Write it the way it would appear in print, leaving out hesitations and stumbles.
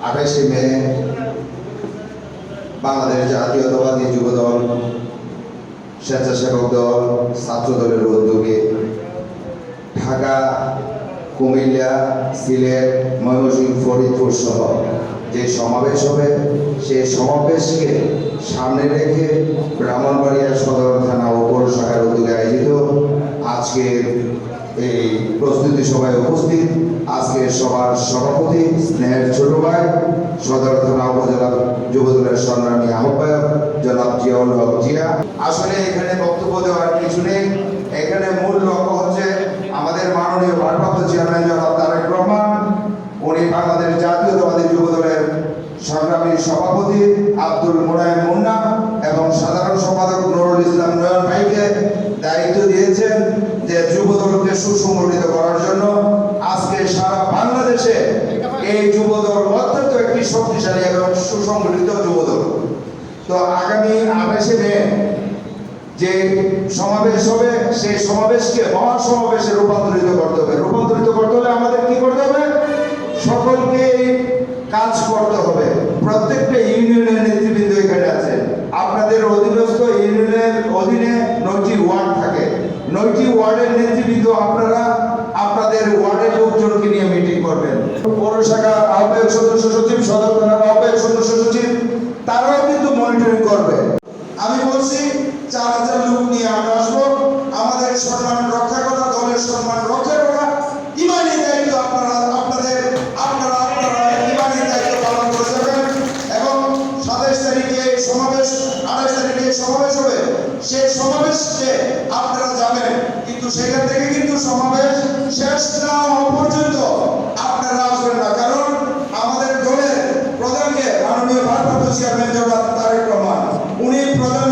28শে মে বাংলাদেশ জাতীয়তাবাদী যুবদল, স্বেচ্ছাসেবক দল, ছাত্র দলের উদ্যোগে ঢাকা, কুমিল্লা, সিলেট, ময়মনসিংহ, ফরিদপুর সহ যে সমাবেশ হবে সেই সমাবেশকে সামনে রেখে ব্রাহ্মণবাড়িয়া সদর থানা ও পৌর শাখার উদ্যোগে আয়োজিত আজকের এই প্রস্তুতি সভায় উপস্থিত আজকের সভার সভাপতি স্নেহের ছোট ভাই সদর থানা উপজেলা যুবদলের সম্মানী আহ্বায়ক জনাব জিয়াউল হক জিয়া। আসলে এখানে বক্তব্য দেওয়ার কিছু নেই। এখানে মূল লক্ষ্য হচ্ছে আমাদের মাননীয় ভারপ্রাপ্ত চেয়ারম্যান জনাব তারেক রহমান, উনি বাংলাদেশ জাতীয়তাবাদী যুবদলের সংগ্রামী সভাপতি আব্দুল মোনায়েম মুন্না এবং সাধারণ সম্পাদক নুরুল ইসলাম নয়ন ভাইকে দায়িত্ব দিয়েছেন যে যুবদলকে সুসংগঠিত করার জন্য। আজকে সারা বাংলাদেশে এই যুবদল অত্যন্ত একটি শক্তিশালী এবং সুসংগঠিত যুবদল। তো আগামী 28শে মে যে সমাবেশ হবে সেই সমাবেশকে মহাসমাবেশে রূপান্তরিত করতে হবে। রূপান্তরিত করতে হলে আমাদের কি করতে হবে? সকলকে কাজ করতে হবে। প্রত্যেকটা ইউনিয়নের নেতৃবৃন্দ এখানে আছে। আপনাদের অধীনস্থ ইউনিয়নের অধীনে 9টি ওয়ার্ড থাকে। 9টি ওয়ার্ডের নেতৃবৃন্দ আপনারা আপনাদের ওয়ার্ডের লোকজনকে নিয়ে মিটিং করবেন। পৌর শাখার আহ্বায়ক সদস্য সচিব, সদর থানার আহ্বায়ক সদস্য সচিব, তারাও কিন্তু মনিটরিং করবে। আমি বলছি 4000 লোক নিয়ে আমরা আসবো। আমাদের সম্মান রক্ষা করা, দলের সম্মান রক্ষা করা ইমানি দায়িত্ব। আপনারা ইমানি দায়িত্ব পালন করে যাবেন। এবং 27 তারিখে সমাবেশ, 28 তারিখে সমাবেশ হবে। সেই সমাবেশে আপনারা যাবেন, কিন্তু সেখান থেকে কিন্তু সমাবেশ শেষ না হওয়া পর্যন্ত আপনারা আসবেন না। কারণ আমাদের দলের প্রধানকে মাননীয় ভারপ্রাপ্ত চেয়ারম্যান জনাব তারেক রহমান, উনি প্রধান